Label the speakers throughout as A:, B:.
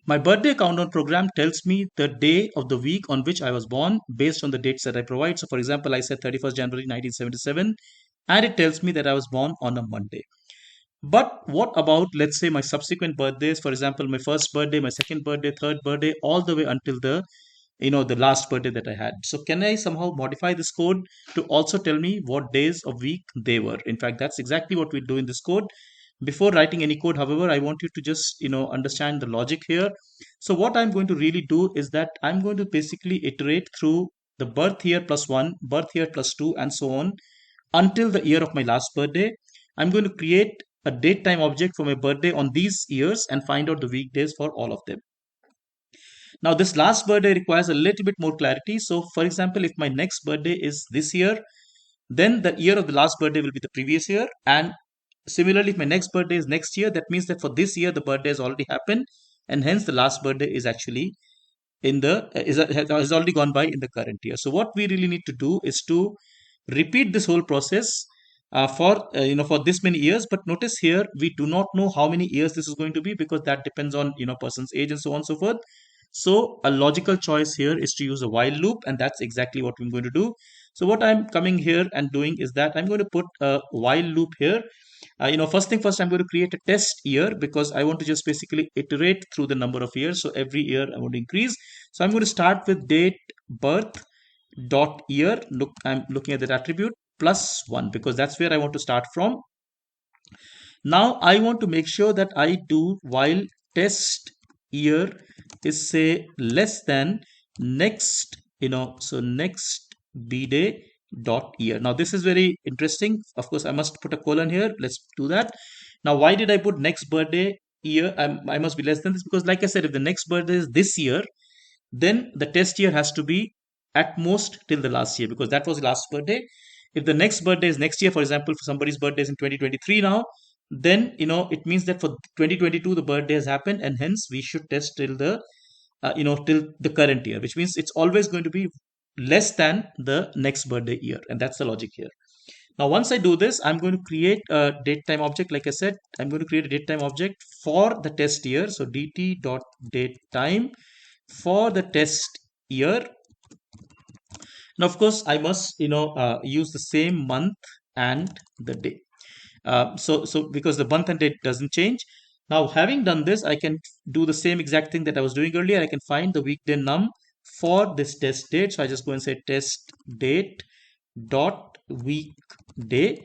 A: My birthday countdown program tells me the day of the week on which I was born based on the dates that I provide. So, for example, I said 31st January 1977, and it tells me that I was born on a Monday. But what about, let's say, my subsequent birthdays? For example, my first birthday, my second birthday, third birthday, all the way until the last birthday that I had. So can I somehow modify this code to also tell me what days of week they were? In fact, that's exactly what we do in this code. Before writing any code, however, I want you to just understand the logic here. So what I'm going to really do is that I'm going to basically iterate through the birth year plus one, birth year plus two, and so on until the year of my last birthday. I'm going to create a date time object for my birthday on these years and find out the weekdays for all of them. Now, this last birthday requires a little bit more clarity. So, for example, if my next birthday is this year, then the year of the last birthday will be the previous year. And similarly, if my next birthday is next year, that means that for this year, the birthday has already happened. And hence, the last birthday is actually has already gone by in the current year. So, what we really need to do is to repeat this whole process for this many years. But notice here, we do not know how many years this is going to be because that depends on person's age and so on and so forth. So a logical choice here is to use a while loop, and that's exactly what I'm going to do. So what I'm coming here and doing is that I'm going to put a while loop here. First thing first, I'm going to create a test year because I want to just basically iterate through the number of years. So every year I want to increase. So I'm going to start with date birth dot year. Look, I'm looking at that attribute plus one because that's where I want to start from. Now I want to make sure that I do while test year is say less than next, so next b day dot year. Now this is very interesting. Of course, I must put a colon here. Let's do that. Now, why did I put next birthday year? I must be less than this because, like I said, if the next birthday is this year, then the test year has to be at most till the last year because that was the last birthday. If the next birthday is next year, for example, for somebody's birthday is in 2023 now, then it means that for 2022 the birthday has happened, and hence we should test till the current year, which means it's always going to be less than the next birthday year, and that's the logic here. Now, once I do this, I'm going to create a date time object. Like I said, I'm going to create a date time object for the test year. So dt.datetime for the test year. Now, of course, I must use the same month and the day. So because the month and date doesn't change. Now, having done this, I can do the same exact thing that I was doing earlier. I can find the weekday num for this test date. So I just go and say test date dot weekday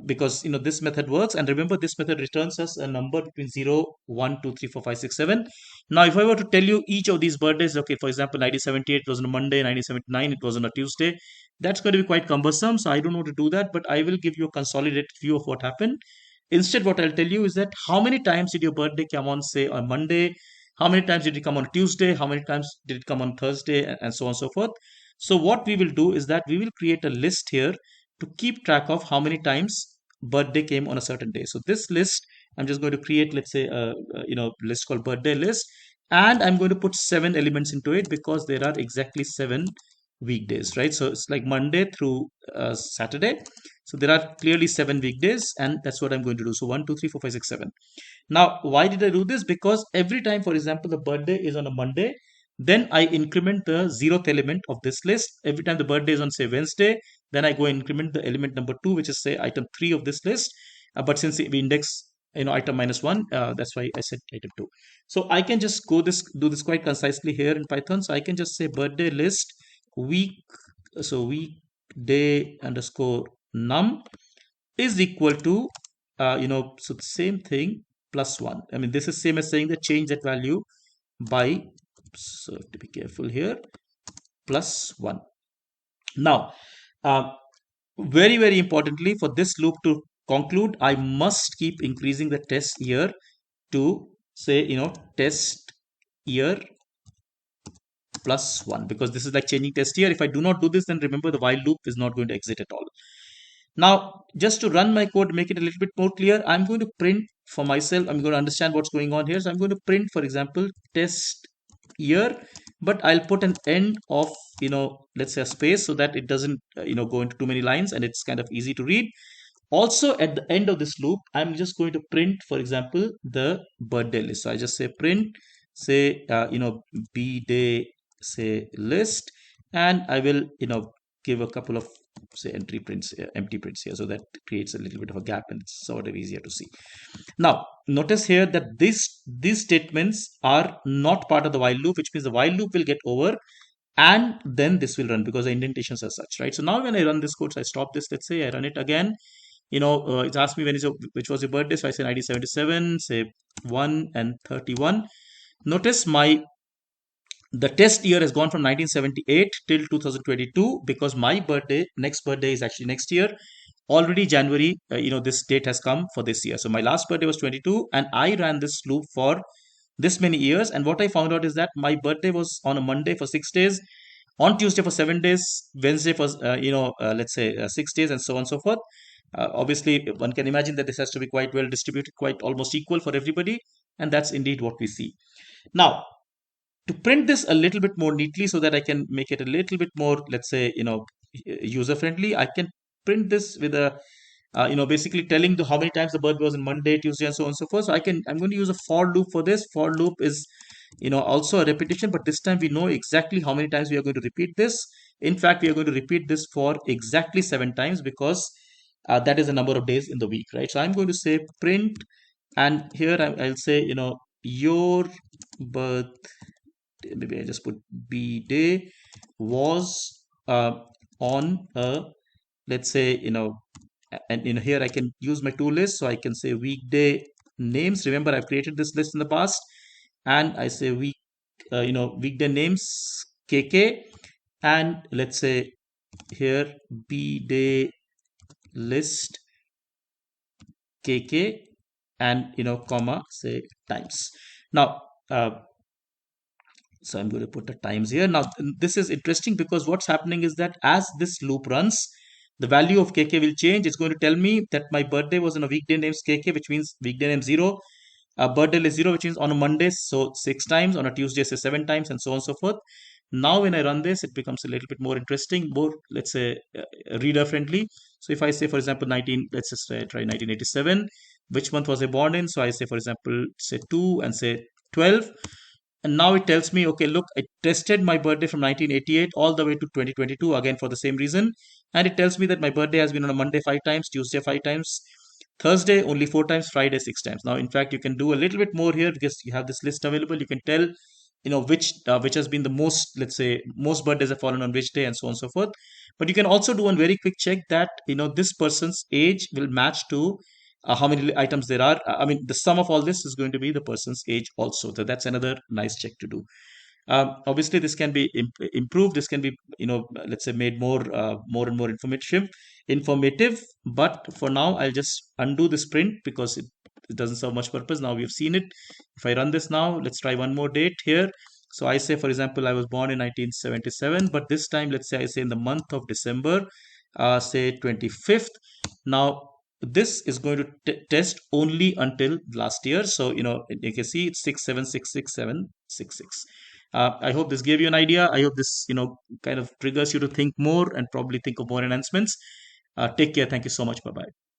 A: because this method works. And remember, this method returns us a number between 0, 1, 2, 3, 4, 5, 6, 7. Now, if I were to tell you each of these birthdays, okay, for example, 1978 was on a Monday, 1979 it was on a Tuesday, that's going to be quite cumbersome. So I don't know how to do that, but I will give you a consolidated view of what happened. Instead, what I'll tell you is that how many times did your birthday come on, say, on Monday? How many times did it come on Tuesday? How many times did it come on Thursday? And so on and so forth. So what we will do is that we will create a list here to keep track of how many times birthday came on a certain day. So this list, I'm just going to create, let's say, a list called birthday list, and I'm going to put 7 elements into it because there are exactly 7 weekdays, right? So it's like Monday through Saturday. So there are clearly 7 weekdays, and that's what I'm going to do. So 1, 2, 3, 4, 5, 6, 7. Now, why did I do this? Because every time, for example, the birthday is on a Monday, then I increment the 0th element of this list. Every time the birthday is on, say, Wednesday, then I go and increment the element number 2, which is, say, item 3 of this list. But since we index item -1, that's why I said item 2. So I can just do this quite concisely here in Python. So I can just say birthday list week, so weekday underscore num is equal to so the same thing plus 1. I mean, this is same as saying that change that value by, so to be careful here, plus 1. Now, very, very importantly, for this loop to conclude, I must keep increasing the test year to say, test year plus 1, because this is like changing test year. If I do not do this, then remember the while loop is not going to exit at all. Now, just to run my code, make it a little bit more clear, I'm going to print for myself. I'm going to understand what's going on here. So I'm going to print, for example, test year, but I'll put an end of, let's say a space so that it doesn't, go into too many lines and it's kind of easy to read. Also, at the end of this loop, I'm just going to print, for example, the birthday list. So I just say print say b day, say list, and I will give a couple of say entry prints, empty prints here, so that creates a little bit of a gap and it's sort of easier to see. Now notice here that these statements are not part of the while loop, which means the while loop will get over and then this will run because the indentations are such, right? So now when I run this code, so I stop this, let's say I run it again, it asks me which was your birthday, so I say 1977, say 1 and 31. Notice the test year has gone from 1978 till 2022 because my next birthday is actually next year. Already January, this date has come for this year. So my last birthday was 22 and I ran this loop for this many years. And what I found out is that my birthday was on a Monday for 6 days, on Tuesday for 7 days, Wednesday for, let's say 6 days, and so on and so forth. Obviously, one can imagine that this has to be quite well distributed, quite almost equal for everybody. And that's indeed what we see. Now, to print this a little bit more neatly so that I can make it a little bit more, let's say, user friendly, I can print this with a, basically telling how many times the bird was on Monday, Tuesday, and so on and so forth. So I'm going to use a for loop for this. For loop is, also a repetition, but this time we know exactly how many times we are going to repeat this. In fact, we are going to repeat this for exactly 7 times because that is the number of days in the week, right? So I'm going to say print, and here I'll say, your birth, maybe I just put b day was on a, let's say, and here I can use my tool list, so I can say weekday names. Remember, I've created this list in the past, and I say weekday names kk, and let's say here b day list kk, and comma, say times. Now so I'm going to put the times here. Now, this is interesting because what's happening is that as this loop runs, the value of kk will change. It's going to tell me that my birthday was on a weekday names kk, which means weekday name 0. Birthday list 0, which means on a Monday, so 6 times, on a Tuesday, say 7 times, and so on and so forth. Now, when I run this, it becomes a little bit more interesting, more, let's say, reader friendly. So if I say, for example, let's just try 1987, which month was I born in? So I say, for example, say 2 and say 12. And now it tells me, okay, look, I tested my birthday from 1988 all the way to 2022, again for the same reason. And it tells me that my birthday has been on a Monday 5 times, Tuesday 5 times, Thursday only 4 times, Friday 6 times. Now, in fact, you can do a little bit more here because you have this list available. You can tell, which has been the most, let's say, most birthdays have fallen on which day, and so on and so forth. But you can also do one very quick check that, this person's age will match to how many items there are. I mean, the sum of all this is going to be the person's age also. So that's another nice check to do. Obviously, this can be improved. This can be, let's say, made more and more informative. But for now, I'll just undo this print because it doesn't serve much purpose. Now we've seen it. If I run this now, let's try one more date here. So I say, for example, I was born in 1977, but this time, let's say I say in the month of December, say 25th. Now, this is going to test only until last year. So, you can see it's 6766766. I hope this gave you an idea. I hope this, kind of triggers you to think more and probably think of more enhancements. Take care. Thank you so much. Bye bye.